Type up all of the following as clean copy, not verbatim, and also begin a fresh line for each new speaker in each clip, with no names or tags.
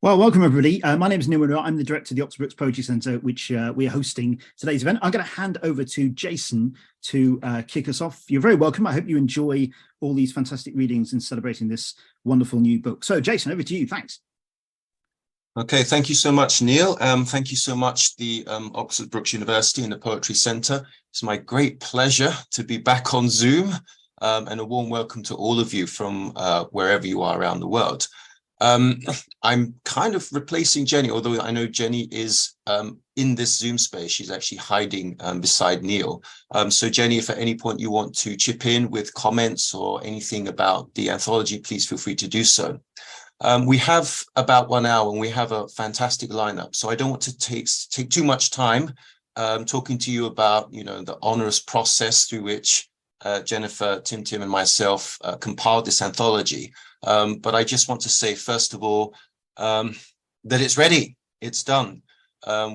Well, welcome everybody. My name is Neil Monroe. I'm the director of the Oxford Brookes Poetry Centre, which we are hosting today's event. I'm going to hand over to Jason to kick us off. You're very welcome. I hope you enjoy all these fantastic readings and celebrating this wonderful new book. So, Jason, over to you. Thanks.
Okay, thank you so much, Neil. Thank you so much, the Oxford Brookes University and the Poetry Centre. It's my great pleasure to be back on Zoom, and a warm welcome to all of you from wherever you are around the world. I'm kind of replacing Jenny, although I know Jenny is in this Zoom space. She's actually hiding beside Neil. So Jenny, if at any point you want to chip in with comments or anything about the anthology, please feel free to do so. We have about 1 hour and we have a fantastic lineup. So I don't want to take too much time talking to you about, the onerous process through which Jennifer, Tim, and myself compiled this anthology. But I just want to say, first of all, that it's ready. It's done.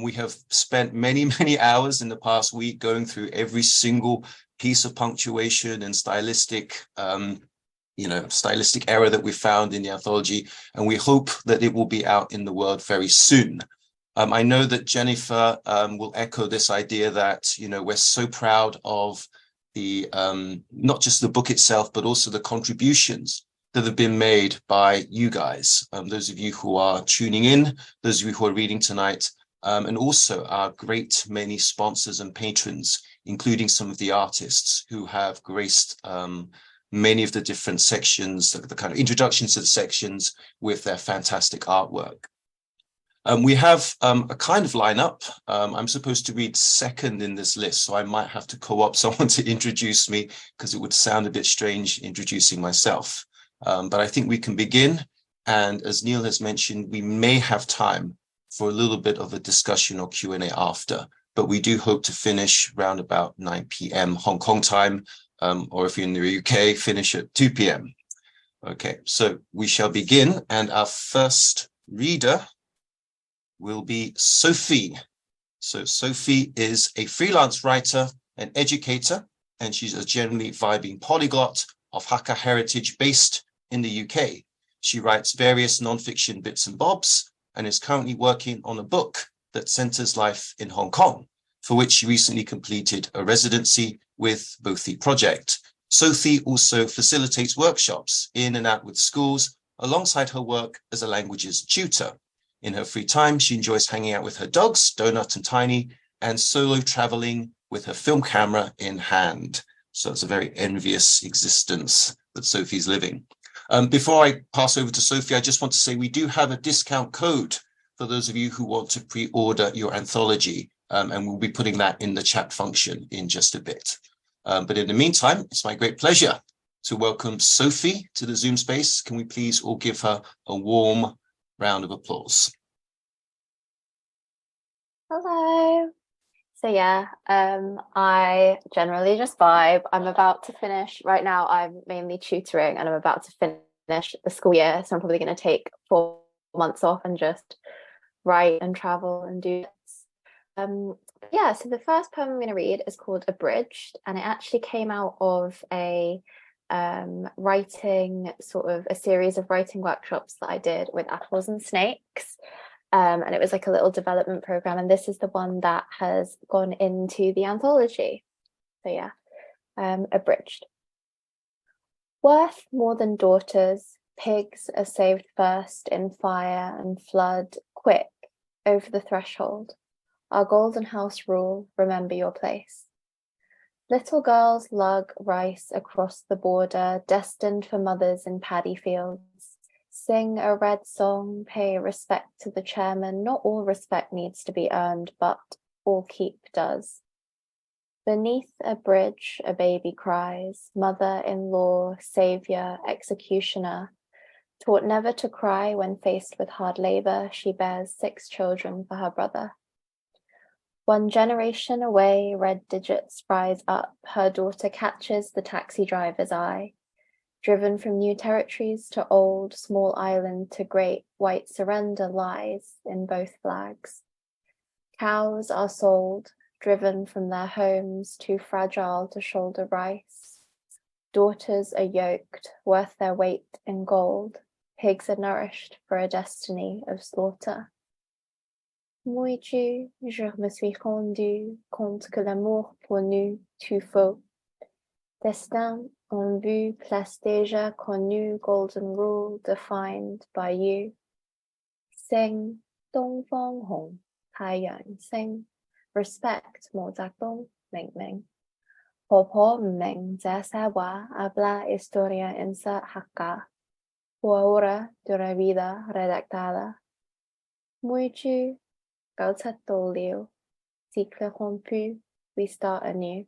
We have spent many hours in the past week going through every single piece of punctuation and stylistic error that we found in the anthology, and we hope that it will be out in the world very soon. I know that Jennifer will echo this idea that, we're so proud of the not just the book itself, but also the contributions that have been made by you guys, those of you who are tuning in, those of you who are reading tonight, and also our great many sponsors and patrons, including some of the artists who have graced many of the different sections, the kind of introductions to the sections with their fantastic artwork. We have a kind of lineup. I'm supposed to read second in this list, so I might have to co-opt someone to introduce me because it would sound a bit strange introducing myself. But I think we can begin. And as Neil has mentioned, we may have time for a little bit of a discussion or Q&A after, but we do hope to finish around about 9 p.m. Hong Kong time, or if you're in the UK, finish at 2 p.m. Okay, so we shall begin. And our first reader will be Sophie. So Sophie is a freelance writer and educator, and she's a generally vibing polyglot of Hakka heritage based in the UK. She writes various non-fiction bits and bobs and is currently working on a book that centers life in Hong Kong, for which she recently completed a residency with both the project. Sophie also facilitates workshops in and out with schools alongside her work as a languages tutor. In her free time, she enjoys hanging out with her dogs, Donut and Tiny, and solo traveling with her film camera in hand. So it's a very envious existence that Sophie's living. Before I pass over to Sophie, I just want to say we do have a discount code for those of you who want to pre-order your anthology, and we'll be putting that in the chat function in just a bit. But in the meantime, it's my great pleasure to welcome Sophie to the Zoom space. Can we please all give her a warm round of applause?
Hello. So yeah, I generally just vibe. I'm about to finish, right now I'm mainly tutoring and I'm about to finish the school year. So I'm probably going to take 4 months off and just write and travel and do this. Yeah, so the first poem I'm going to read is called Abridged, and it actually came out of a writing, sort of a series of writing workshops that I did with Apples and Snakes. And it was like a little development program, and this is the one that has gone into the anthology. So yeah, Abridged. Worth more than daughters, pigs are saved first in fire and flood, quick, over the threshold. Our golden house rule, remember your place. Little girls lug rice across the border, destined for mothers in paddy fields. Sing a red song, pay respect to the chairman. Not all respect needs to be earned, but all keep does. Beneath a bridge, a baby cries, mother-in-law, saviour, executioner. Taught never to cry when faced with hard labour, she bears 6 children for her brother. 1 generation away, red digits rise up, her daughter catches the taxi driver's eye. Driven from new territories to old, small island to great, white surrender lies in both flags. Cows are sold, driven from their homes, too fragile to shoulder rice. Daughters are yoked, worth their weight in gold. pigs are nourished for a destiny of slaughter. Moi Dieu, je me suis rendu compte que l'amour pour nous tout faux. Destin en vue, place déjà connue, golden rule defined by you. Sing, 東方紅，太陽升 respect 毛澤東明明。婆婆唔明這些話 habla historia insert haka. Por ahora de la vida redactada. Muy chu, 97到了 cycle rompu, we start anew.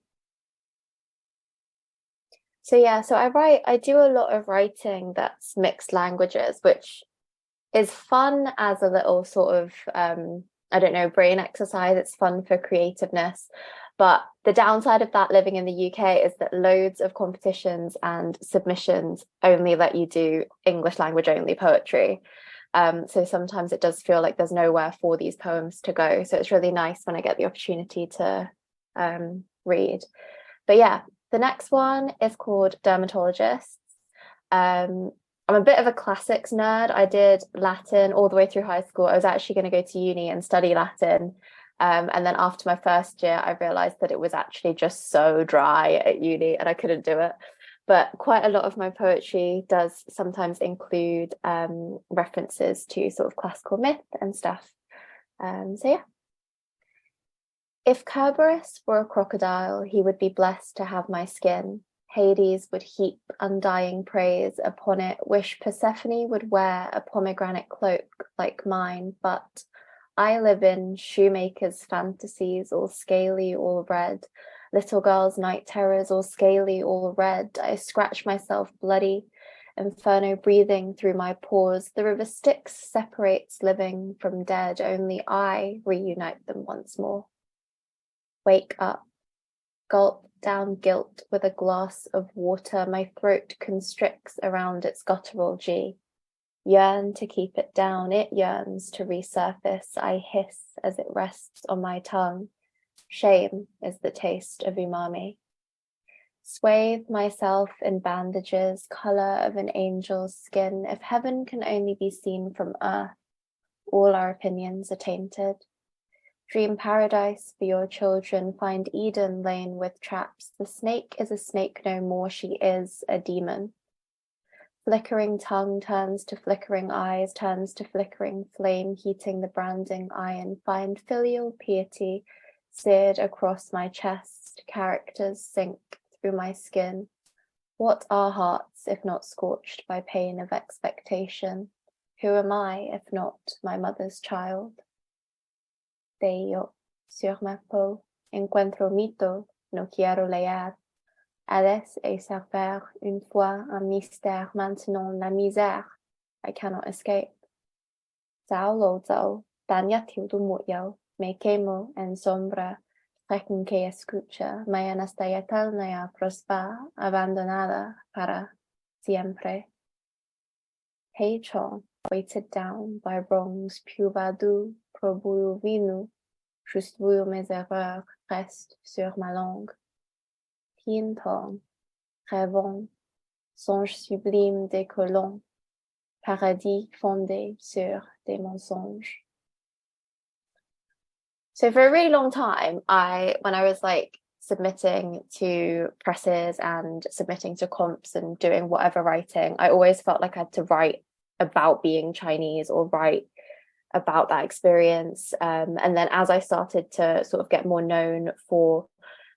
So yeah, so I do a lot of writing that's mixed languages, which is fun as a little sort of, I don't know, brain exercise. It's fun for creativeness. But the downside of that living in the UK is that loads of competitions and submissions only let you do English language only poetry. So sometimes it does feel like there's nowhere for these poems to go. So it's really nice when I get the opportunity to read. But yeah, the next one is called Dermatologists. I'm a bit of a classics nerd. I did Latin all the way through high school. I was actually going to go to uni and study Latin. And then after my first year, I realized that it was actually just so dry at uni and I couldn't do it. But quite a lot of my poetry does sometimes include references to sort of classical myth and stuff. So yeah. If Cerberus were a crocodile, he would be blessed to have my skin. Hades would heap undying praise upon it, wish Persephone would wear a pomegranate cloak like mine, but I live in shoemakers' fantasies, all scaly, all red. Little girls' night terrors, all scaly, all red. I scratch myself bloody, inferno breathing through my pores. The river Styx separates living from dead. Only I reunite them once more. Wake up, gulp down guilt with a glass of water. My throat constricts around its guttural G. Yearn to keep it down, it yearns to resurface. I hiss as it rests on my tongue. Shame is the taste of umami. Swathe myself in bandages, colour of an angel's skin. If heaven can only be seen from earth, all our opinions are tainted. Dream paradise for your children, find Eden lain with traps. The snake is a snake no more, she is a demon. Flickering tongue turns to flickering eyes, turns to flickering flame, heating the branding iron. Find filial piety seared across my chest, characters sink through my skin. What are hearts if not scorched by pain of expectation? Who am I if not my mother's child? Bello, sur ma peau, encuentro mito, no quiero leer. Alice et serveur, une fois un mystère, maintenant la misère. I cannot escape. 找路走，但一條都沒有。Me quemo en sombra, reckon que escucha. Mañana está eterna prospa, abandonada para siempre. Hey Chong, weighted down by wrongs, puvadu, probuo vinu. Juste vu mes erreurs restent sur ma langue. Tong, rêvons, songe sublime des colons, paradis fondé sur des mensonges. So for a really long time, when I was like submitting to presses and submitting to comps and doing whatever writing, I always felt like I had to write about being Chinese or write about that experience. And then as I started to sort of get more known for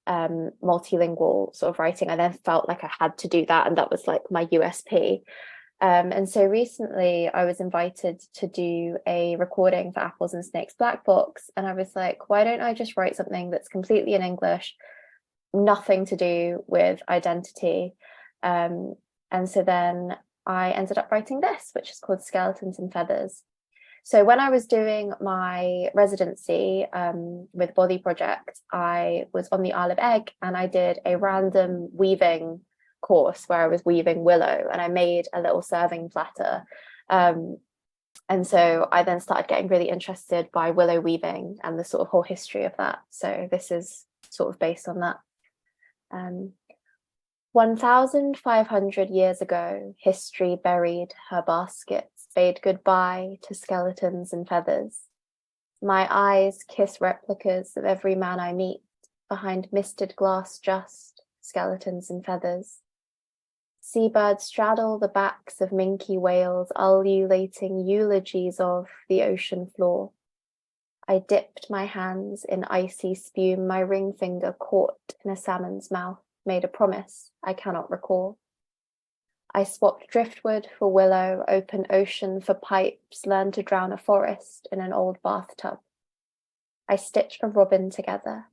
multilingual sort of writing, I then felt like I had to do that, and that was like my USP. And so recently I was invited to do a recording for Apples and Snakes Black Box, and I was like, why don't I just write something that's completely in English, nothing to do with identity? And so then I ended up writing this, which is called Skeletons and Feathers. So when I was doing my residency with Body Project, I was on the Isle of Egg, and I did a random weaving course where I was weaving willow, and I made a little serving platter. And so I then started getting really interested by willow weaving and the sort of whole history of that. So this is sort of based on that. 1,500 years ago, history buried her basket. bade goodbye to skeletons and feathers. My eyes kiss replicas of every man I meet, behind misted glass just skeletons and feathers. Seabirds straddle the backs of minky whales, ululating eulogies of the ocean floor. I dipped my hands in icy spume, my ring finger caught in a salmon's mouth, made a promise I cannot recall. I swapped driftwood for willow, open ocean for pipes, learned to drown a forest in an old bathtub. I stitch a robin together,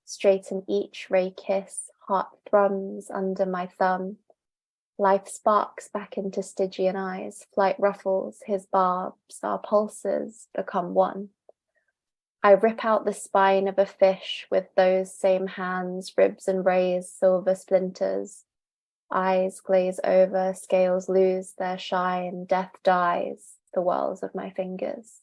straighten each ray kiss, heart thrums under my thumb. Life sparks back into Stygian eyes, flight ruffles his barbs, our pulses become one. I rip out the spine of a fish with those same hands, ribs and rays, silver splinters. Eyes glaze over, scales lose their shine, death dies, the whirls of my fingers.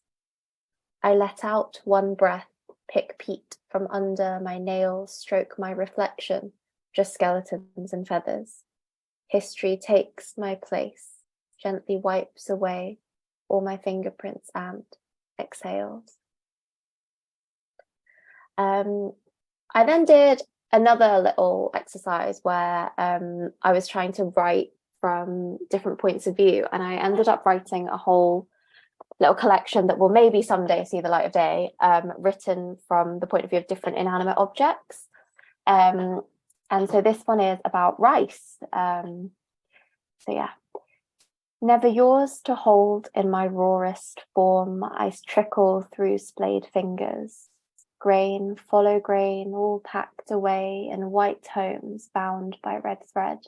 I let out one breath, pick peat from under my nails, stroke my reflection, just skeletons and feathers. History takes my place, gently wipes away all my fingerprints and exhales. I then did another little exercise where I was trying to write from different points of view, and I ended up writing a whole little collection that will maybe someday see the light of day, written from the point of view of different inanimate objects. And so this one is about rice. So yeah. Never yours to hold in my rawest form, I trickle through splayed fingers. Grain, follow grain, all packed away in white homes bound by red thread.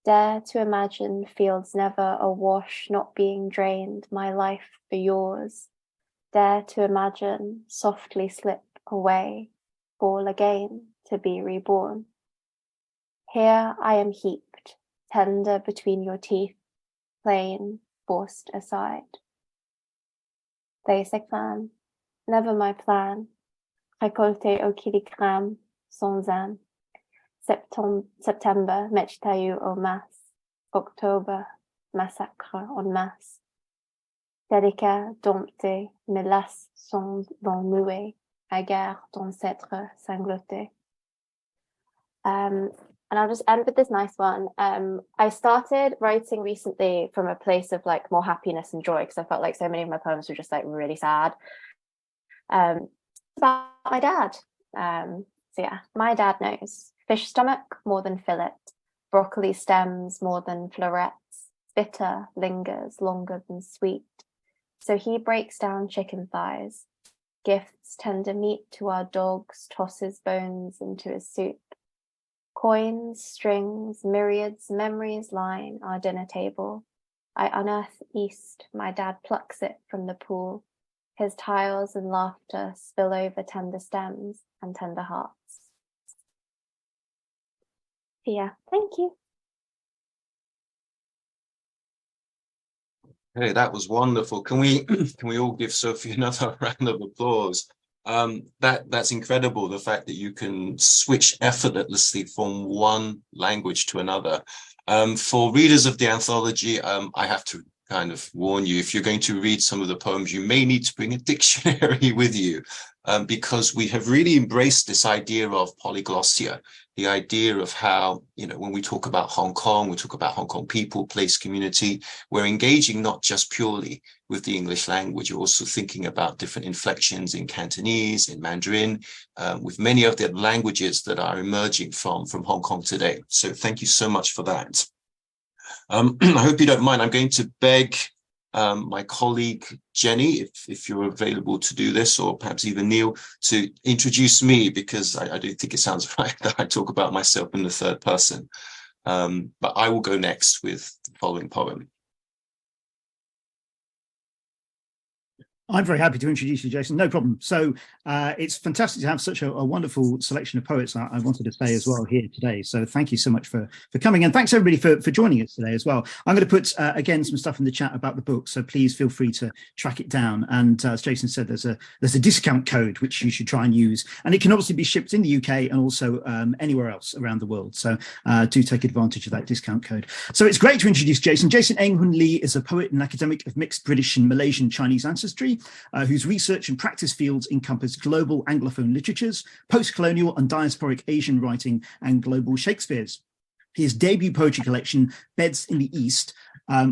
Dare to imagine fields never awash, not being drained, my life for yours. Dare to imagine softly slip away, fall again to be reborn. Here I am heaped, tender between your teeth, plain, forced aside. Basic plan, never my plan. Récolté au kilogramme, sans âme. September, mechtayu au masse. Octobre, massacre en masse. Délicat, dompté, mes lacs sont dans noués, hagards d'ancêtres sanglotés. And I'll just end with this nice one. I started writing recently from a place of like more happiness and joy, because I felt like so many of my poems were just like really sad. About my dad. So yeah, my dad knows. Fish stomach more than fillet, broccoli stems more than florets, bitter lingers longer than sweet. So he breaks down chicken thighs, gifts tender meat to our dogs, tosses bones into his soup. Coins, strings, myriads, memories line our dinner table. I unearth east, my dad plucks it from the pool. His tiles and laughter spill over tender stems and tender hearts. Yeah, thank you.
Hey, that was wonderful. Can we all give Sophie another round of applause? That's incredible, the fact that you can switch effortlessly from one language to another. For readers of the anthology, I have to kind of warn you, if you're going to read some of the poems, you may need to bring a dictionary with you, because we have really embraced this idea of polyglossia, the idea of how, you know, when we talk about Hong Kong, we talk about Hong Kong people, place, community, we're engaging not just purely with the English language, you're also thinking about different inflections in Cantonese, in Mandarin, with many of the languages that are emerging from Hong Kong today. So thank you so much for that. I hope you don't mind. I'm going to beg my colleague Jenny, if you're available to do this, or perhaps even Neil, to introduce me, because I don't think it sounds right that I talk about myself in the third person. But I will go next with the following poem.
I'm very happy to introduce you, Jason. No problem. So it's fantastic to have such a wonderful selection of poets. I wanted to say as well here today. So thank you so much for coming, and thanks everybody for joining us today as well. I'm going to put again some stuff in the chat about the book, so please feel free to track it down. And as Jason said, there's a discount code which you should try and use, and it can obviously be shipped in the UK and also anywhere else around the world. So do take advantage of that discount code. So it's great to introduce Jason. Jason Eng Hun Lee is a poet and academic of mixed British and Malaysian Chinese ancestry, whose research and practice fields encompass global Anglophone literatures, post-colonial and diasporic Asian writing, and global Shakespeare's. His debut poetry collection, Beds in the East,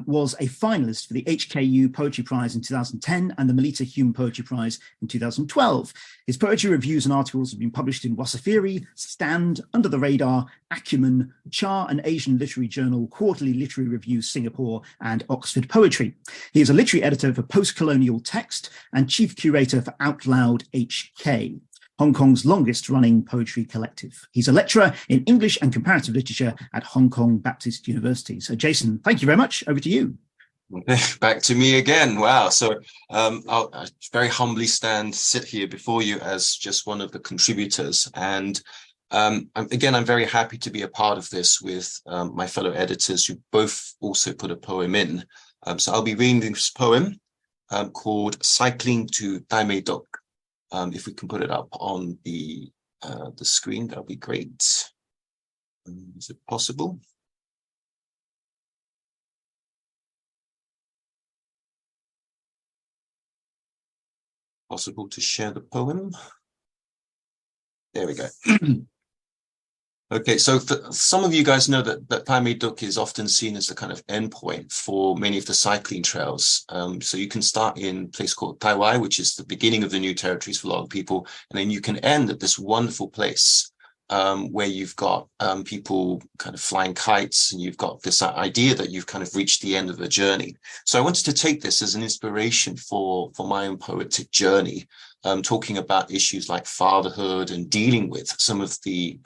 was a finalist for the HKU Poetry Prize in 2010 and the Melita Hume Poetry Prize in 2012. His poetry reviews and articles have been published in Wasafiri, Stand, Under the Radar, Acumen, Char, an Asian Literary Journal, Quarterly Literary Review Singapore, and Oxford Poetry. He is a literary editor for Post-Colonial Text and chief curator for Out Loud HK, Hong Kong's longest-running poetry collective. He's a lecturer in English and comparative literature at Hong Kong Baptist University. So, Jason, thank you very much. Over to you.
Back to me again. Wow. So I'll very humbly sit here before you as just one of the contributors. And I'm very happy to be a part of this with my fellow editors who both also put a poem in. So I'll be reading this poem called Cycling to Daimedok. If we can put it up on the screen, that'll be great. Is it possible? Possible to share the poem? There we go. Okay, so for some of you guys know that Daimedok is often seen as the kind of endpoint for many of the cycling trails. So you can start in a place called Taiwai, which is the beginning of the new territories for a lot of people, and then you can end at this wonderful place where you've got people kind of flying kites, and you've got this idea that you've kind of reached the end of a journey. So I wanted to take this as an inspiration for my own poetic journey, talking about issues like fatherhood and dealing with some of the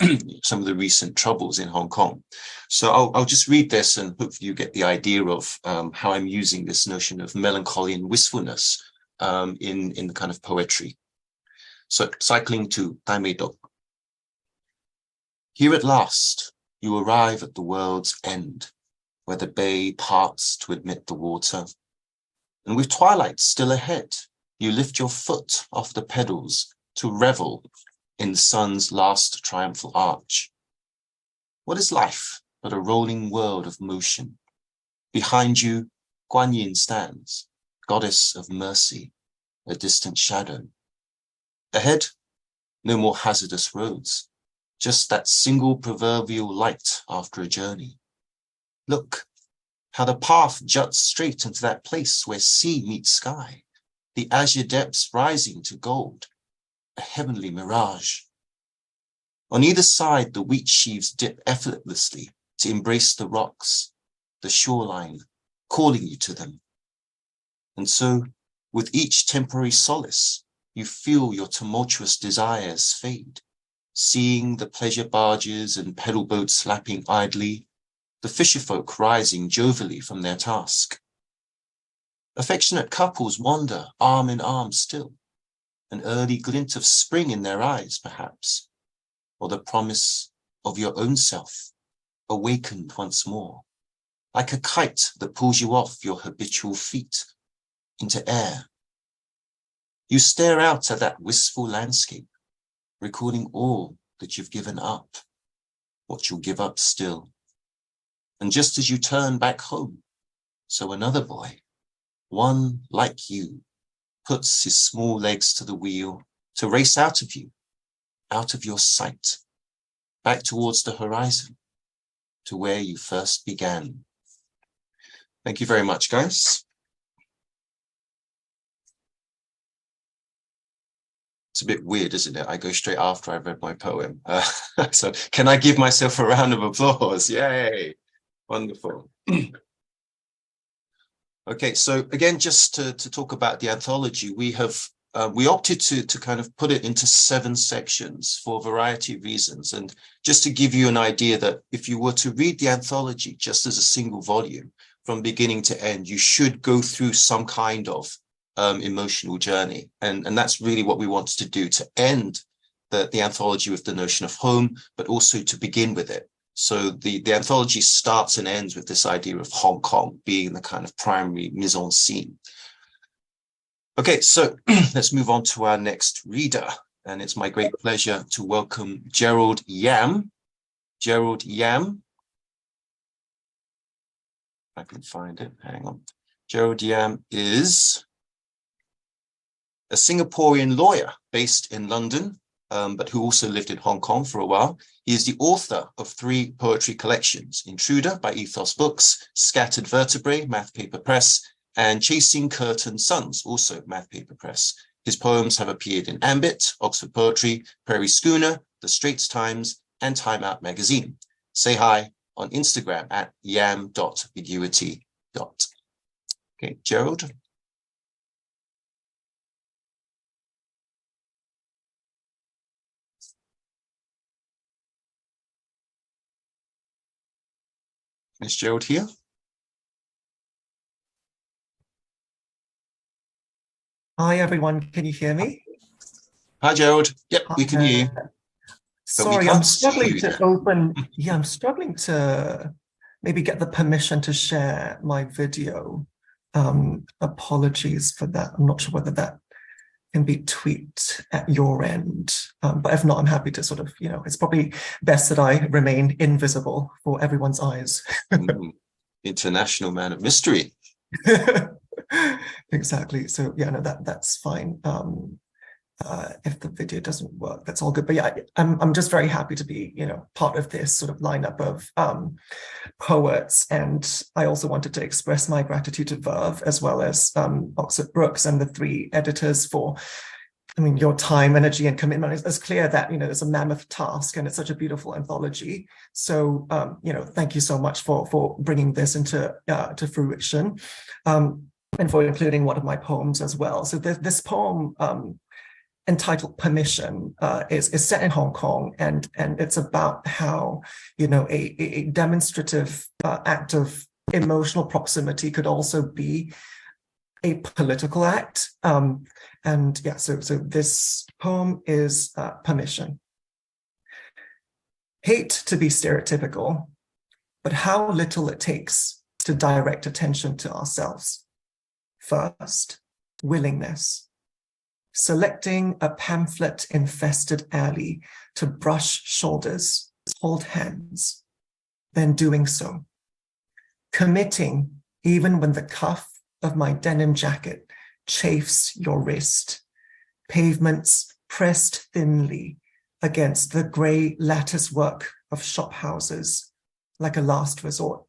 recent troubles in Hong Kong. So I'll just read this, and hopefully you get the idea of how I'm using this notion of melancholy and wistfulness in the kind of poetry. So cycling to Daimedok. Here at last, you arrive at the world's end, where the bay parts to admit the water. And with twilight still ahead, you lift your foot off the pedals to revel in the sun's last triumphal arch. What is life but a rolling world of motion? Behind you, Guan Yin stands, goddess of mercy, a distant shadow. Ahead, no more hazardous roads, just that single proverbial light after a journey. Look, how the path juts straight into that place where sea meets sky, the azure depths rising to gold, a heavenly mirage. On either side, the wheat sheaves dip effortlessly to embrace the rocks, the shoreline, calling you to them. And so, with each temporary solace, you feel your tumultuous desires fade, seeing the pleasure barges and pedal boats lapping idly, the fisherfolk rising jovially from their task. Affectionate couples wander arm in arm still, an early glint of spring in their eyes, perhaps, or the promise of your own self, awakened once more, like a kite that pulls you off your habitual feet into air. You stare out at that wistful landscape, recalling all that you've given up, what you'll give up still. And just as you turn back home, so another boy, one like you, puts his small legs to the wheel to race out of you, out of your sight, back towards the horizon, to where you first began. Thank you very much, guys. It's a bit weird, isn't it? I go straight after I've read my poem. So can I give myself a round of applause? Yay. Wonderful. Okay, so again, just to talk about the anthology, we opted to kind of put it into 7 sections for a variety of reasons. And just to give you an idea that if you were to read the anthology just as a single volume from beginning to end, you should go through some kind of emotional journey. And that's really what we wanted to do, to end the anthology with the notion of home, but also to begin with it. So the anthology starts and ends with this idea of Hong Kong being the kind of primary mise en scene. Okay, so let's move on to our next reader. And it's my great pleasure to welcome Jerrold Yam. Jerrold Yam. I can find it, hang on. Jerrold Yam is a Singaporean lawyer based in London, but who also lived in Hong Kong for a while. He is the author of 3 poetry collections: Intruder by Ethos Books, Scattered Vertebrae, Math Paper Press, and Chasing Curtain Suns, also Math Paper Press. His poems have appeared in Ambit, Oxford Poetry, Prairie Schooner, The Straits Times, and Time Out magazine. Say hi on Instagram at yam.ambiguity. Okay, Jerrold. Is Jerrold here?
Hi, everyone. Can you hear me?
Hi, Jerrold. Yep, we can hear you.
Sorry, I'm struggling to open. Yeah, I'm struggling to maybe get the permission to share my video. Apologies for that. I'm not sure whether that can be tweaked at your end. But if not, I'm happy to sort of, it's probably best that I remain invisible for everyone's eyes.
International man of mystery.
Exactly. So yeah, no, that's fine. If the video doesn't work, that's all good. But yeah, I'm just very happy to be, part of this sort of lineup of poets. And I also wanted to express my gratitude to Verve, as well as Oxford Brookes and the 3 editors for, your time, energy, and commitment. It's clear that, it's a mammoth task and it's such a beautiful anthology. So, thank you so much for bringing this into to fruition, and for including one of my poems as well. So this poem, entitled Permission, is set in Hong Kong, and it's about how a demonstrative act of emotional proximity could also be a political act. And yeah, so this poem is Permission. Hate to be stereotypical, but how little it takes to direct attention to ourselves. First, willingness. Selecting a pamphlet-infested alley to brush shoulders, hold hands, then doing so. Committing even when the cuff of my denim jacket chafes your wrist. Pavements pressed thinly against the grey lattice work of shop houses, like a last resort.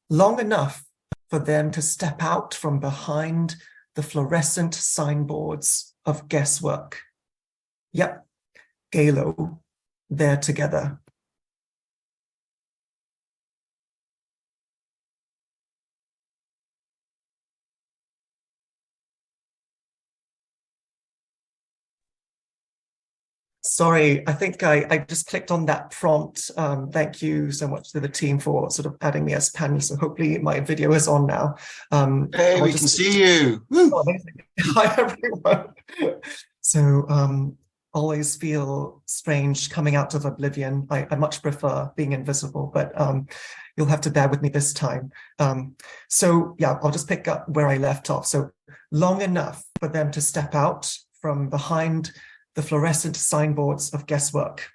Long enough for them to step out from behind the fluorescent signboards of guesswork. Yep, Galo, they're together. Sorry, I think I just clicked on that prompt. Thank you so much to the team for sort of adding me as panelist. So hopefully my video is on now.
Hey, we can see you.
Oh, amazing. Hi, everyone. So always feel strange coming out of oblivion. I much prefer being invisible, but you'll have to bear with me this time. So yeah, I'll just pick up where I left off. So long enough for them to step out from behind the fluorescent signboards of guesswork.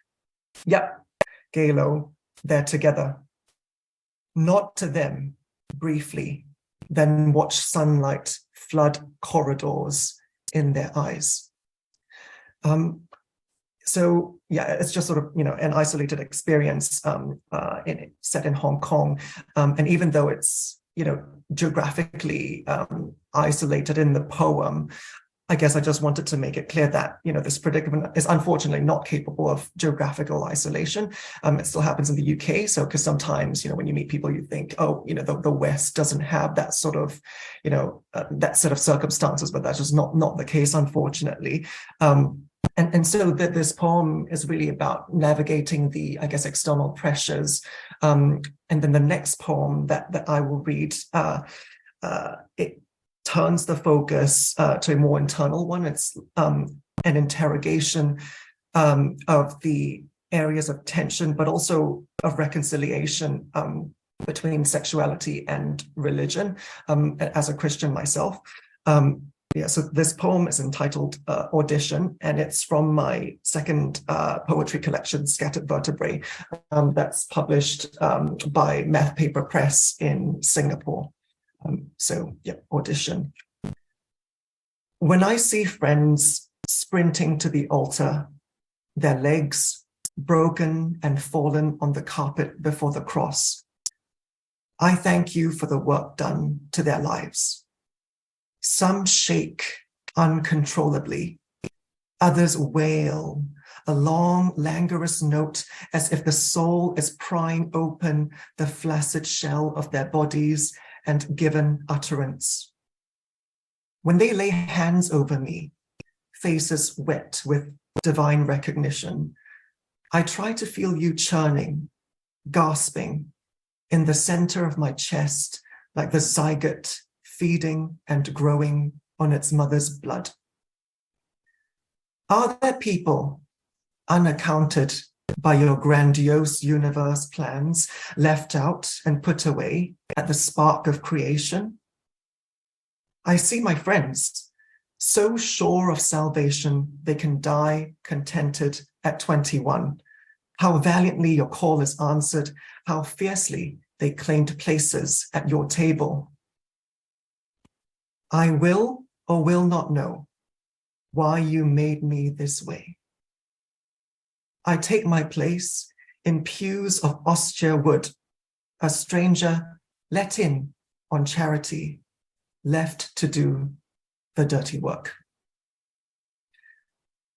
Yep, Galo, they're together. Nod to them briefly, then watch sunlight flood corridors in their eyes. So yeah, it's just sort of, an isolated experience set in Hong Kong. And even though it's, geographically isolated in the poem, I guess I just wanted to make it clear that, this predicament is unfortunately not capable of geographical isolation. It still happens in the UK. So, because sometimes, when you meet people, you think, oh, the West doesn't have that sort of, that set of circumstances, but that's just not the case, unfortunately. And so this poem is really about navigating the, I guess, external pressures. And then the next poem that I will read, turns the focus to a more internal one. It's an interrogation of the areas of tension, but also of reconciliation between sexuality and religion, as a Christian myself. So this poem is entitled Audition, and it's from my second poetry collection, Scattered Vertebrae, that's published by Verve Poetry Press in Singapore. Audition. When I see friends sprinting to the altar, their legs broken and fallen on the carpet before the cross, I thank you for the work done to their lives. Some shake uncontrollably, others wail, a long, languorous note as if the soul is prying open the flaccid shell of their bodies and given utterance. When they lay hands over me, faces wet with divine recognition, I try to feel you churning, gasping, in the center of my chest, like the zygote feeding and growing on its mother's blood. Are there people unaccounted by your grandiose universe plans, left out and put away at the spark of creation? I see my friends, so sure of salvation they can die contented at 21. How valiantly your call is answered, how fiercely they claimed places at your table. I will or will not know why you made me this way. I take my place in pews of austere wood, a stranger let in on charity, left to do the dirty work.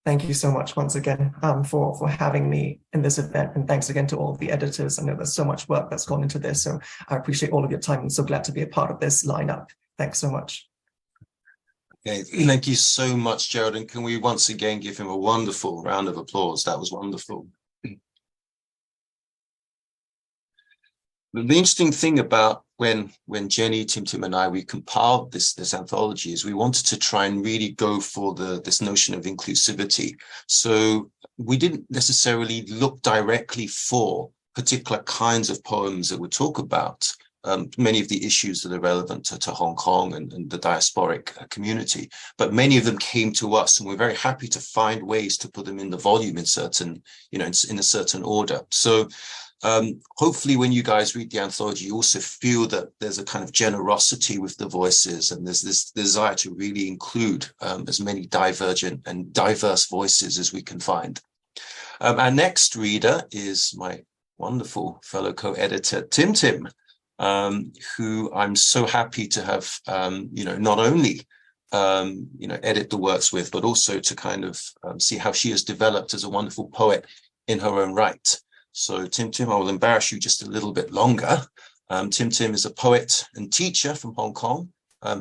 Thank you so much once again for having me in this event. And thanks again to all of the editors. I know there's so much work that's gone into this, so I appreciate all of your time. I'm so glad to be a part of this lineup. Thanks so much.
Okay, thank you so much, Jerrold. And can we once again give him a wonderful round of applause? That was wonderful. The interesting thing about when Jenny, Tim, and I, we compiled this anthology is we wanted to try and really go for this notion of inclusivity. So we didn't necessarily look directly for particular kinds of poems that would talk about many of the issues that are relevant to Hong Kong and the diasporic community, but many of them came to us, and we're very happy to find ways to put them in the volume in certain, in a certain order. So hopefully when you guys read the anthology, you also feel that there's a kind of generosity with the voices, and there's this desire to really include as many divergent and diverse voices as we can find. Our next reader is my wonderful fellow co-editor, Tim, who I'm so happy to have, not only, edit the works with, but also to kind of see how she has developed as a wonderful poet in her own right. So Tim, I will embarrass you just a little bit longer. Tim is a poet and teacher from Hong Kong,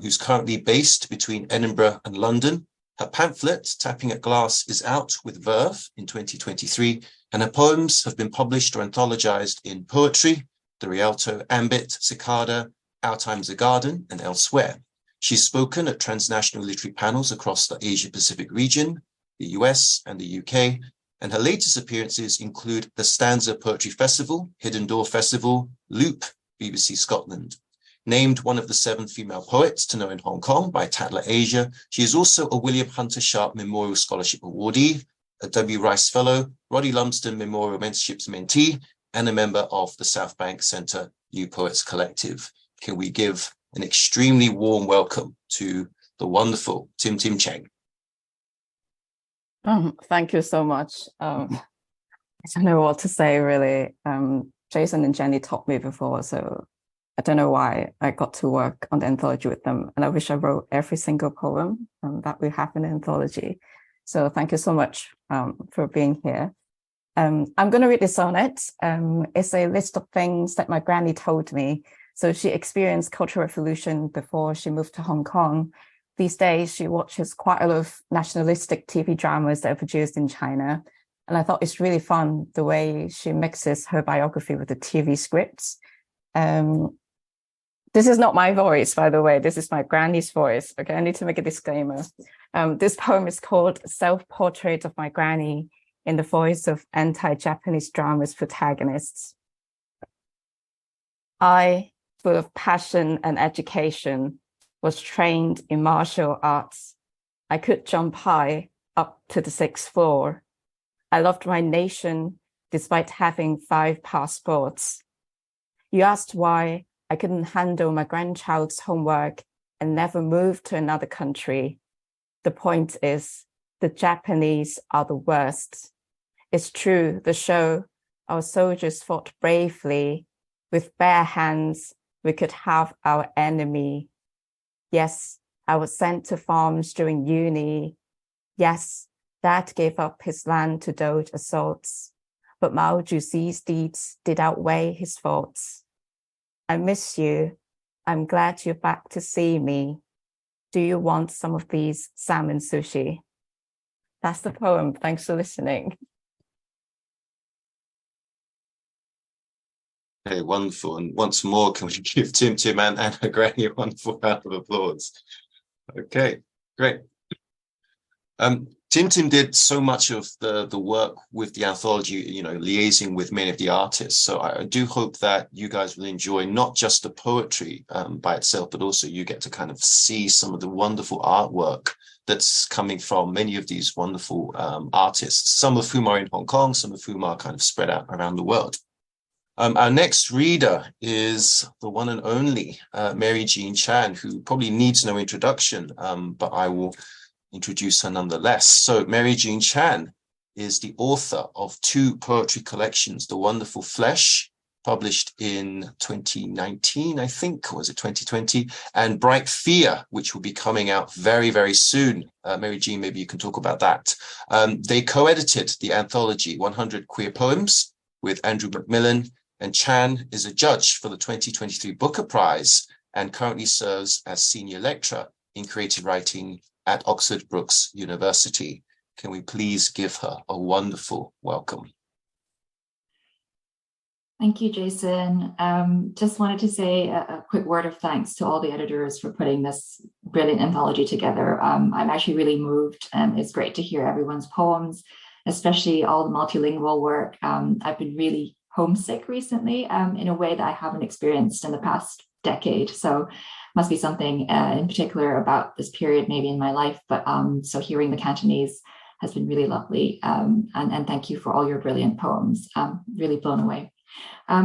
who's currently based between Edinburgh and London. Her pamphlet, Tapping at Glass, is out with Verve in 2023, and her poems have been published or anthologized in Poetry, The Rialto, Ambit, Cicada, Our Time's a Garden, and elsewhere. She's spoken at transnational literary panels across the Asia-Pacific region, the US, and the UK, and her latest appearances include the Stanza Poetry Festival, Hidden Door Festival, Loop, BBC Scotland. Named one of the 7 female poets to know in Hong Kong by Tatler Asia, she is also a William Hunter Sharp Memorial Scholarship awardee, a W. Rice Fellow, Roddy Lumsden Memorial Mentorships mentee, and a member of the South Bank Centre New Poets Collective. Can we give an extremely warm welcome to the wonderful Tim Cheng?
Thank you so much. I don't know what to say, really. Jason and Jenny taught me before, so I don't know why I got to work on the anthology with them. And I wish I wrote every single poem that we have in the anthology. So thank you so much for being here. I'm going to read this sonnet. It's a list of things that my granny told me. So she experienced Cultural Revolution before she moved to Hong Kong. These days, she watches quite a lot of nationalistic TV dramas that are produced in China. And I thought it's really fun the way she mixes her biography with the TV scripts. This is not my voice, by the way. This is my granny's voice. Okay, I need to make a disclaimer. This poem is called Self-Portrait of My Granny in the Voice of Anti-Japanese Drama's Protagonists. I, full of passion and education, was trained in martial arts. I could jump high up to the 6th floor. I loved my nation despite having 5 passports. You asked why I couldn't handle my grandchild's homework and never moved to another country. The point is, the Japanese are the worst. It's true, the show, our soldiers fought bravely. With bare hands, we could have our enemy. Yes, I was sent to farms during uni. Yes, Dad gave up his land to doge assaults. But Mao Zedong's deeds did outweigh his faults. I miss you. I'm glad you're back to see me. Do you want some of these salmon sushi? That's the poem. Thanks for listening.
Okay, wonderful. And once more, can we give Tim and Anna Granny a wonderful round of applause? Okay, great. Tim did so much of the work with the anthology, liaising with many of the artists. So I do hope that you guys will enjoy not just the poetry by itself, but also you get to kind of see some of the wonderful artwork that's coming from many of these wonderful artists, some of whom are in Hong Kong, some of whom are kind of spread out around the world. Our next reader is the one and only Mary Jean Chan, who probably needs no introduction, but I will introduce her nonetheless. So Mary Jean Chan is the author of 2 poetry collections, The Wonderful Flesh, published in 2019, I think, or was it 2020, and Bright Fear, which will be coming out very, very soon. Mary Jean, maybe you can talk about that. They co-edited the anthology 100 Queer Poems with Andrew Macmillan, and Chan is a judge for the 2023 Booker Prize and currently serves as senior lecturer in creative writing at Oxford Brookes University. Can we please give her a wonderful welcome?
Thank you, Jason. Just wanted to say a quick word of thanks to all the editors for putting this brilliant anthology together. I'm actually really moved, and it's great to hear everyone's poems, especially all the multilingual work. I've been really homesick recently in a way that I haven't experienced in the past decade. So must be something in particular about this period maybe in my life. But so hearing the Cantonese has been really lovely. And thank you for all your brilliant poems. Really blown away.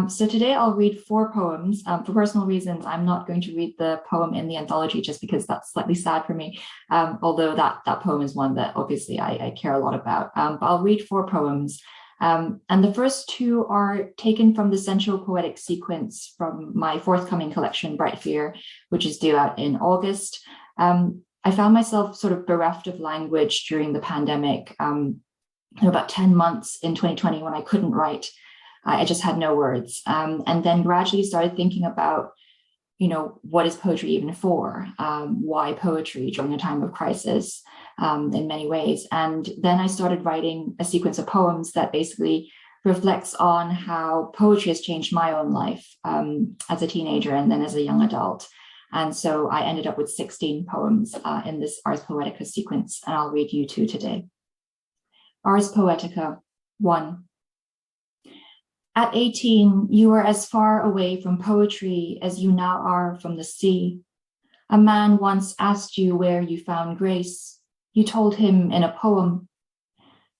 So today I'll read 4 poems. For personal reasons, I'm not going to read the poem in the anthology just because that's slightly sad for me. Although that poem is one that obviously I care a lot about. But I'll read 4 poems. And the first 2 are taken from the Sensual Poetic Sequence from my forthcoming collection, Bright Fear, which is due out in August. I found myself sort of bereft of language during the pandemic. About 10 months in 2020 when I couldn't write. I just had no words. And then gradually started thinking about, what is poetry even for? Why poetry during a time of crisis in many ways? And then I started writing a sequence of poems that basically reflects on how poetry has changed my own life as a teenager and then as a young adult. And so I ended up with 16 poems in this Ars Poetica sequence, and I'll read you 2 today. Ars Poetica 1. At 18, you were as far away from poetry as you now are from the sea. A man once asked you where you found grace. You told him in a poem.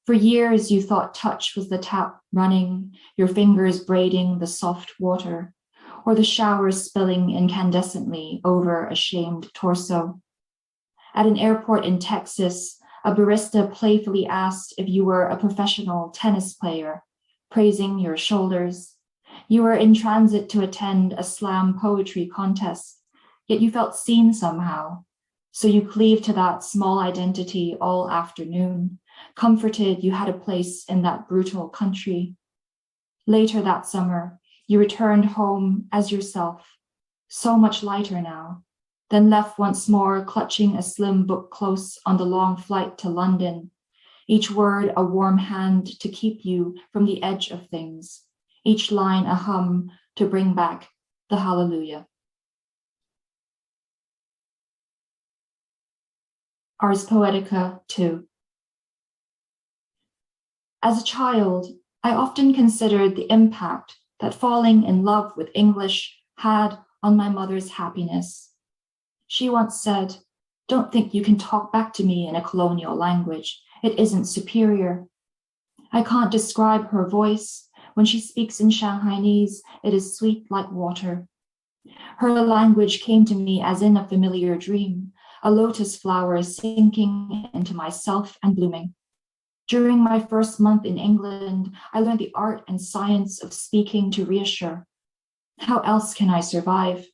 For years, you thought touch was the tap running, your fingers braiding the soft water, or the shower spilling incandescently over a shamed torso. At an airport in Texas, a barista playfully asked if you were a professional tennis player, praising your shoulders. You were in transit to attend a slam poetry contest, yet you felt seen somehow. So you cleaved to that small identity all afternoon, comforted you had a place in that brutal country. Later that summer, you returned home as yourself, so much lighter now, then left once more, clutching a slim book close on the long flight to London. Each word a warm hand to keep you from the edge of things, each line a hum to bring back the hallelujah. Ars Poetica 2. As a child, I often considered the impact that falling in love with English had on my mother's happiness. She once said, "Don't think you can talk back to me in a colonial language. It isn't superior." I can't describe her voice. When she speaks in Shanghainese, it is sweet like water. Her language came to me as in a familiar dream, a lotus flower sinking into myself and blooming. During my first month in England, I learned the art and science of speaking to reassure. How else can I survive?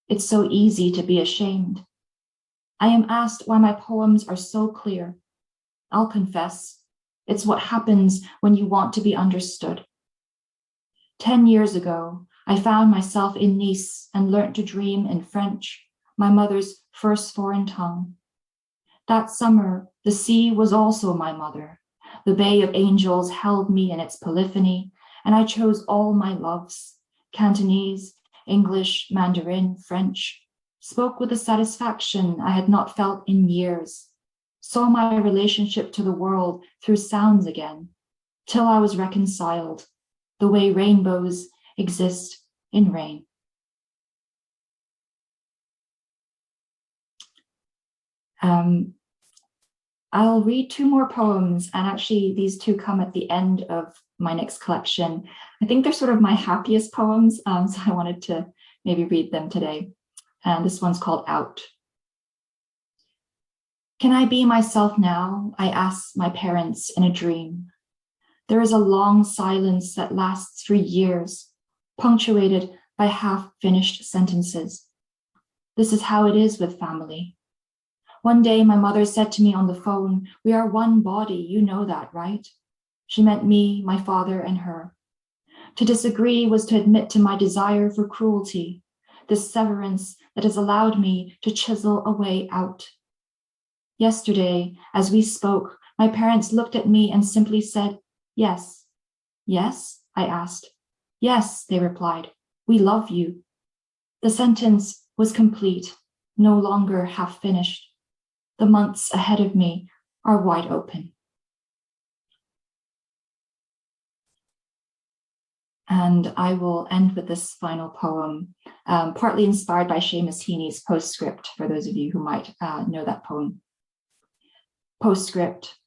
It's so easy to be ashamed. I am asked why my poems are so clear. I'll confess, it's what happens when you want to be understood. 10 years ago, I found myself in Nice and learnt to dream in French, my mother's first foreign tongue. That summer, the sea was also my mother. The Bay of Angels held me in its polyphony, and I chose all my loves, Cantonese, English, Mandarin, French, spoke with a satisfaction I had not felt in years, saw my relationship to the world through sounds again, till I was reconciled, the way rainbows exist in rain. I'll read two more poems, and actually these two come at the end of my next collection. I think they're sort of my happiest poems, so I wanted to maybe read them today. And this one's called Out. Can I be myself now? I asked my parents in a dream. There is a long silence that lasts for years, punctuated by half-finished sentences. This is how it is with family. One day, my mother said to me on the phone, "We are one body, you know that, right?" She meant me, my father, and her. To disagree was to admit to my desire for cruelty, this severance that has allowed me to chisel a way out. Yesterday, as we spoke, my parents looked at me and simply said, "Yes." "Yes?" I asked. "Yes," they replied. "We love you." The sentence was complete, no longer half finished. The months ahead of me are wide open. And I will end with this final poem, partly inspired by Seamus Heaney's Postscript, for those of you who might know that poem. Postscript.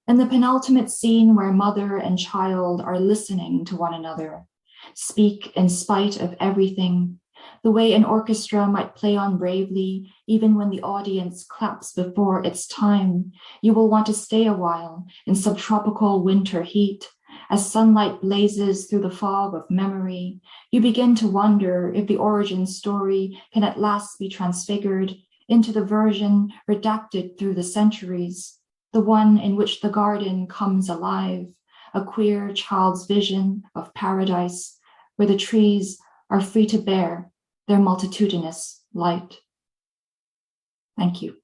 In the penultimate scene where mother and child are listening to one another, speak in spite of everything, the way an orchestra might play on bravely, even when the audience claps before its time, you will want to stay a while in subtropical winter heat. As sunlight blazes through the fog of memory, you begin to wonder if the origin story can at last be transfigured into the version redacted through the centuries, the one in which the garden comes alive, a queer child's vision of paradise, where the trees are free to bear their multitudinous light. Thank you.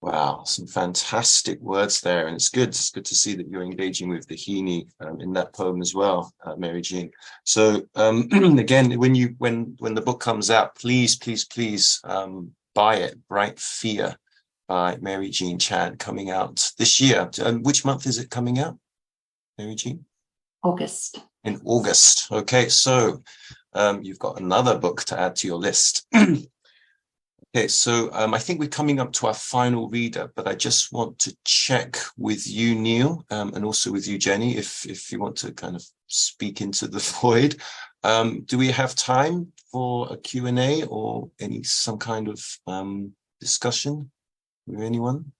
Wow, some fantastic words there, and it's good to see that you're engaging with the Heaney in that poem as well, Mary Jean. So again, when the book comes out, please buy it. Bright Fear by Mary Jean Chan, coming out this year. Which month is it coming out, Mary Jean?
August.
In August. Okay, so you've got another book to add to your list. Okay, so I think we're coming up to our final reader, but I just want to check with you, Neil, and also with you, Jenny, if you want to kind of speak into the void. Do we have time for a Q&A or some kind of discussion with anyone?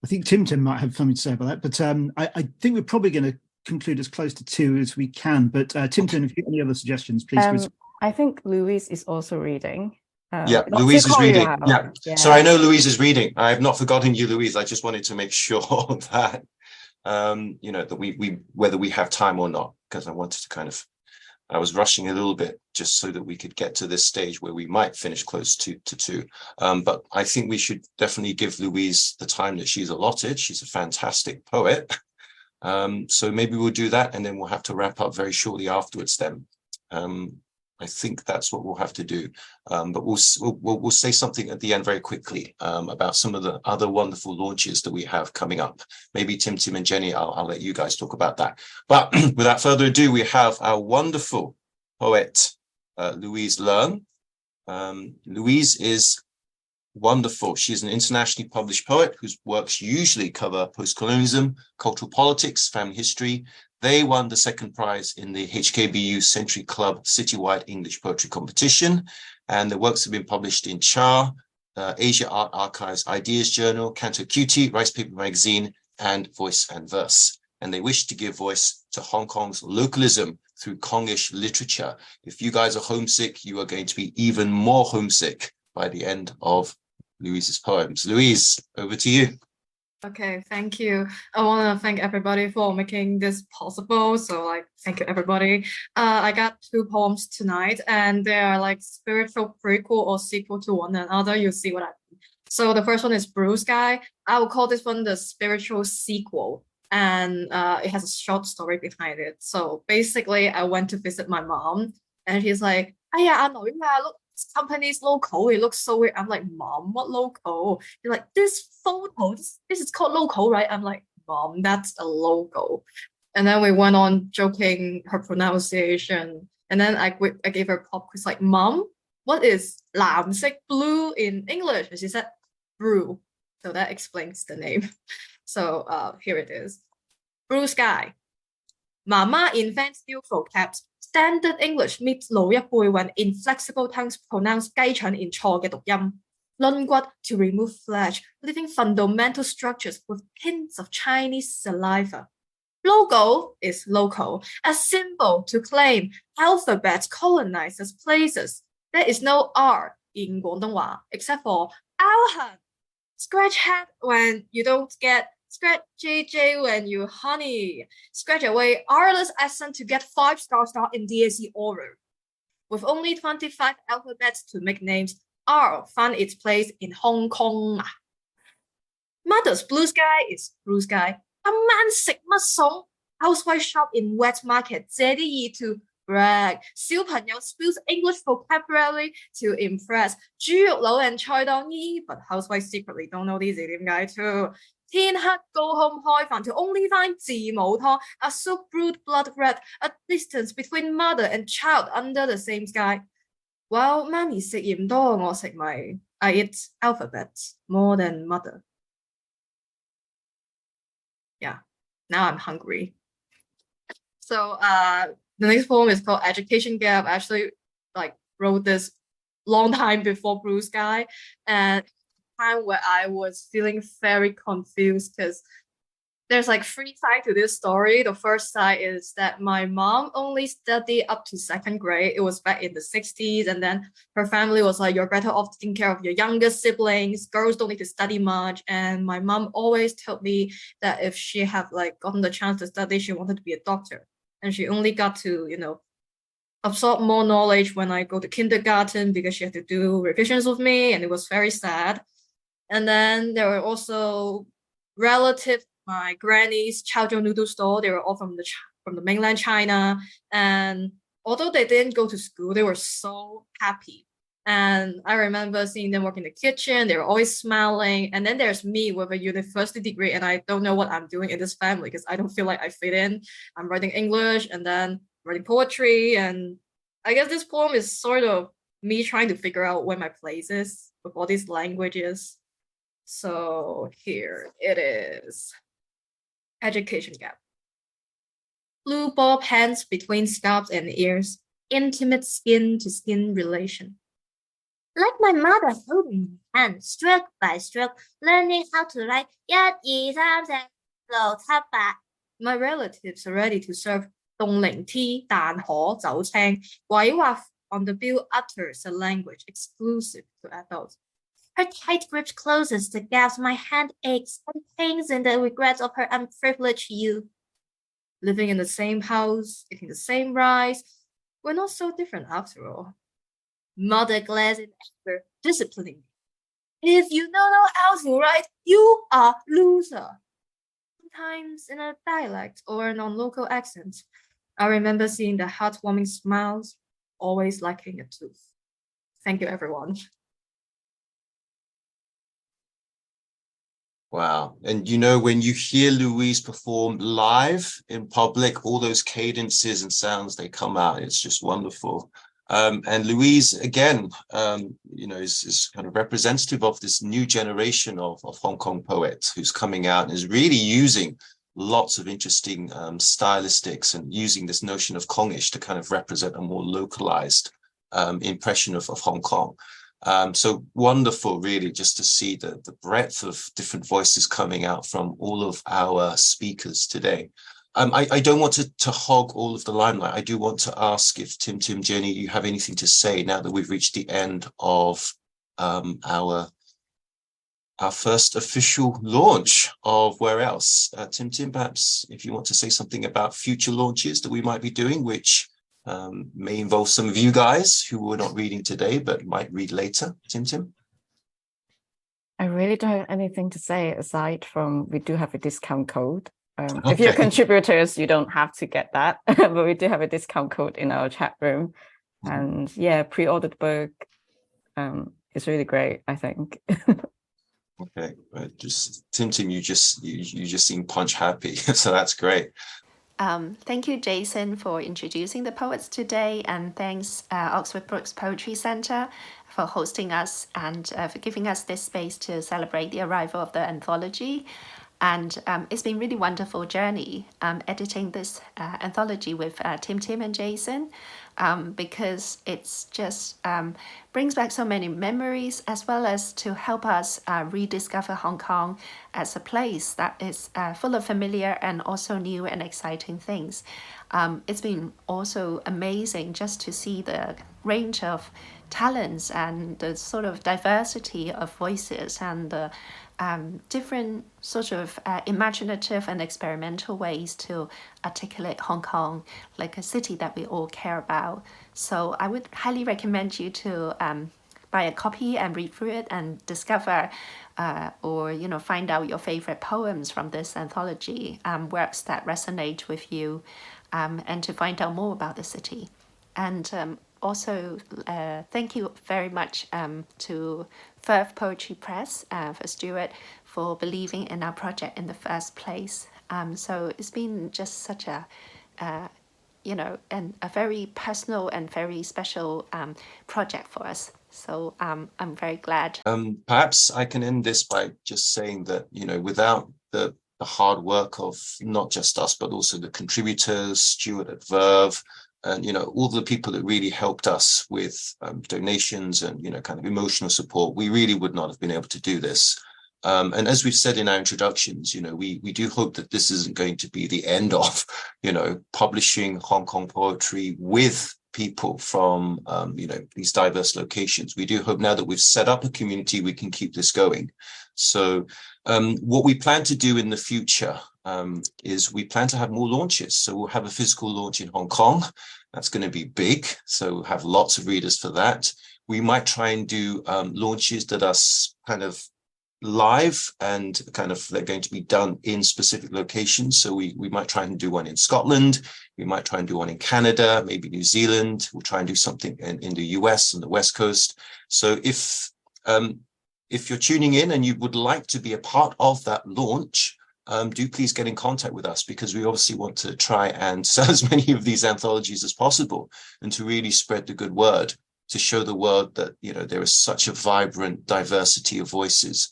I think Tim might have something to say about that, but I think we're probably going to conclude as close to 2 as we can. But Tim, if you have any other suggestions, please.
I think Louise is also reading.
Yeah, Louise is reading. Yeah. So I know Louise is reading. I have not forgotten you, Louise. I just wanted to make sure that that we whether we have time or not, because I wanted to I was rushing a little bit just so that we could get to this stage where we might finish close to 2. But I think we should definitely give Louise the time that she's allotted. She's a fantastic poet. So maybe we'll do that, and then we'll have to wrap up very shortly afterwards then. I think that's what we'll have to do. But we'll say something at the end very quickly about some of the other wonderful launches that we have coming up. Maybe Tim and Jenny, I'll let you guys talk about that. But without further ado, we have our wonderful poet, Louise Leung. Louise is wonderful. She's an internationally published poet whose works usually cover post-colonialism, cultural politics, family history. They won the second prize in the HKBU Century Club Citywide English Poetry Competition, and the works have been published in CHAR, Asia Art Archives Ideas Journal, Canto Cutie, Rice Paper Magazine, and Voice and Verse. And they wish to give voice to Hong Kong's localism through Kongish literature. If you guys are homesick, you are going to be even more homesick by the end of Louise's poems. Louise, over to you.
Okay, thank you. I want to thank everybody for making this possible. So thank you, everybody. I got 2 poems tonight, and they are like spiritual prequel or sequel to one another. You'll see what I mean. So the first one is Blue Sky. I will call this one the spiritual sequel. And it has a short story behind it. So basically, I went to visit my mom, and she's like, "Oh yeah, look, this company's logo. It looks so weird." I'm like, "Mom, what logo?" You're like, "This photo, this is called logo, right?" I'm like, "Mom, that's a logo." And then we went on joking her pronunciation, and then I gave her a pop quiz like, "Mom, what is 藍色 blue in English?" And she said, "Blue." So that explains the name. So here it is. Blue Sky. Mama invents new vocabs. Standard English meets 老一輩 when inflexible tongues pronounce 雞腸 in 錯嘅讀音。論骨 to remove flesh, leaving fundamental structures with hints of Chinese saliva. Logo is local, a symbol to claim alphabets colonizes places. There is no R in 廣東話 except for 凹痕. Scratch head when you don't get, scratch JJ when you honey. Scratch away Rless accent to get 5-star in DSE oral. With only 25 alphabets to make names, R found its place in Hong Kong. Mother's Blue Sky is Blue Sky. 今晚食乜餸? Housewife shop in wet market 借啲意 to brag. 小朋友 spills English vocabulary to impress. 豬肉佬 and 菜檔姨 but housewife secretly don't know 啲字點解 too. 天黑 go home 開飯 to only find 字母湯. A soup brewed blood red. A distance between mother and child under the same sky. Well, 媽咪食鹽多我食米. I eat alphabets more than mother. Yeah, now I'm hungry. So the next poem is called Education Gap. I actually wrote this long time before Blue Sky, and time where I was feeling very confused because there's 3 sides to this story. The first side is that my mom only studied up to 2nd grade. It was back in the 60s, and then her family was like, "You're better off taking care of your younger siblings. Girls don't need to study much." And my mom always told me that if she had gotten the chance to study, she wanted to be a doctor. And she only got to, absorb more knowledge when I go to kindergarten because she had to do revisions with me, and it was very sad. And then there were also relatives, my granny's Chaozhou noodle store. They were all from the mainland China, and although they didn't go to school, they were so happy. And I remember seeing them work in the kitchen. They were always smiling. And then there's me with a university degree, and I don't know what I'm doing in this family because I don't feel like I fit in. I'm writing English and then writing poetry, and I guess this poem is sort of me trying to figure out where my place is with all these languages. So here it is. Education Gap. Blue bob hands between scalps and ears, intimate skin-to-skin relation. Like my mother holding my hand, stroke by stroke, learning how to write 1, 2, 3, 4, 6, 7, 8. My relatives are ready to serve 凍檸 tea, 蛋河, 酒青. 鬼話 on the bill utters a language exclusive to adults. Her tight grip closes the gaps my hand aches and pains in the regrets of her unprivileged youth. Living in the same house, eating the same rice, we're not so different after all. Mother glares in anger, disciplining me. If you don't know how to write, you are loser. sometimes in a dialect or non-local accent. I remember seeing the heartwarming smiles, always lacking a tooth. Thank you, everyone.
Wow. And you know, when you hear Louise perform live in public, all those cadences and sounds, they come out. It's just wonderful. And Louise, again, you know, is kind of representative of this new generation of Hong Kong poets who's coming out and is really using lots of interesting stylistics and using this notion of Kongish to kind of represent a more localized impression of Hong Kong. So wonderful, really, just to see the breadth of different voices coming out from all of our speakers today. I don't want to hog all of the limelight. I do want to ask if Tim, Jenny, you have anything to say now that we've reached the end of our first official launch of Where Else. Tim, perhaps if you want to say something about future launches that we might be doing, which may involve some of you guys who were not reading today, but might read later. Tim?
I really don't have anything to say aside from we do have a discount code.
Okay.
If you're contributors, you don't have to get that, but we do have a discount code in our chat room. And yeah, pre-ordered book is really great, I think.
Okay, just Tim, you just seem punch happy, so that's great.
Thank you, Jason, for introducing the poets today, and thanks Oxford Brookes Poetry Centre for hosting us and for giving us this space to celebrate the arrival of the anthology. And it's been really wonderful journey editing this anthology with Tim and Jason, because it's just brings back so many memories, as well as to help us rediscover Hong Kong as a place that is full of familiar and also new and exciting things. It's been also amazing just to see the range of talents and the sort of diversity of voices and the different sort of imaginative and experimental ways to articulate Hong Kong, like a city that we all care about. So I would highly recommend you to buy a copy and read through it and discover or find out your favorite poems from this anthology, works that resonate with you, and to find out more about the city. And also, thank you very much to Verve Poetry Press, for Stuart, for believing in our project in the first place. So it's been just such a, a very personal and very special project for us. So I'm very glad.
Perhaps I can end this by just saying that, without the hard work of not just us, but also the contributors, Stuart at Verve, and all the people that really helped us with donations and kind of emotional support, we really would not have been able to do this. And as we've said in our introductions, we do hope that this isn't going to be the end of publishing Hong Kong poetry with people from these diverse locations. We do hope now that we've set up a community, we can keep this going. So what we plan to do in the future is we plan to have more launches. So we'll have a physical launch in Hong Kong. That's going to be big. So we'll have lots of readers for that. We might try and do launches that are kind of live and kind of they're going to be done in specific locations. So we might try and do one in Scotland. We might try and do one in Canada, maybe New Zealand. We'll try and do something in the US on the West Coast. So if you're tuning in and you would like to be a part of that launch, do please get in contact with us, because we obviously want to try and sell as many of these anthologies as possible and to really spread the good word, to show the world that there is such a vibrant diversity of voices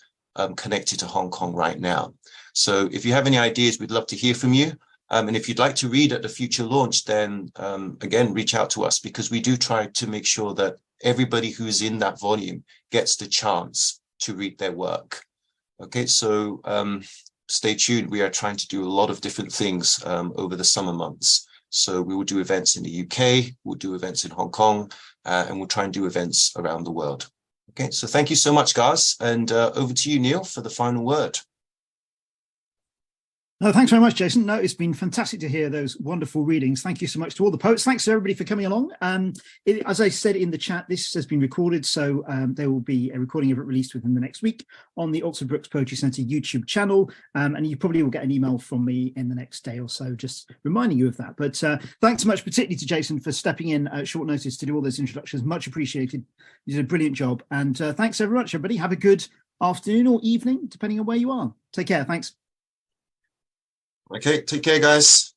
connected to Hong Kong right now. So if you have any ideas, we'd love to hear from you. And if you'd like to read at the future launch, then again, reach out to us, because we do try to make sure that everybody who's in that volume gets the chance to read their work. Okay, so stay tuned. We are trying to do a lot of different things over the summer months. So we will do events in the UK, we'll do events in Hong Kong, and we'll try and do events around the world. Okay, so thank you so much, guys. And over to you, Neil, for the final word.
Oh, thanks very much, Jason. No, it's been fantastic to hear those wonderful readings. Thank you so much to all the poets. Thanks to everybody for coming along. As I said in the chat, this has been recorded, so there will be a recording of it released within the next week on the Oxford Brookes Poetry Centre YouTube channel, and you probably will get an email from me in the next day or so, just reminding you of that. But thanks so much, particularly to Jason, for stepping in at short notice to do all those introductions. Much appreciated. You did a brilliant job. And thanks very much, everybody. Have a good afternoon or evening, depending on where you are. Take care. Thanks.
Okay, take care, guys.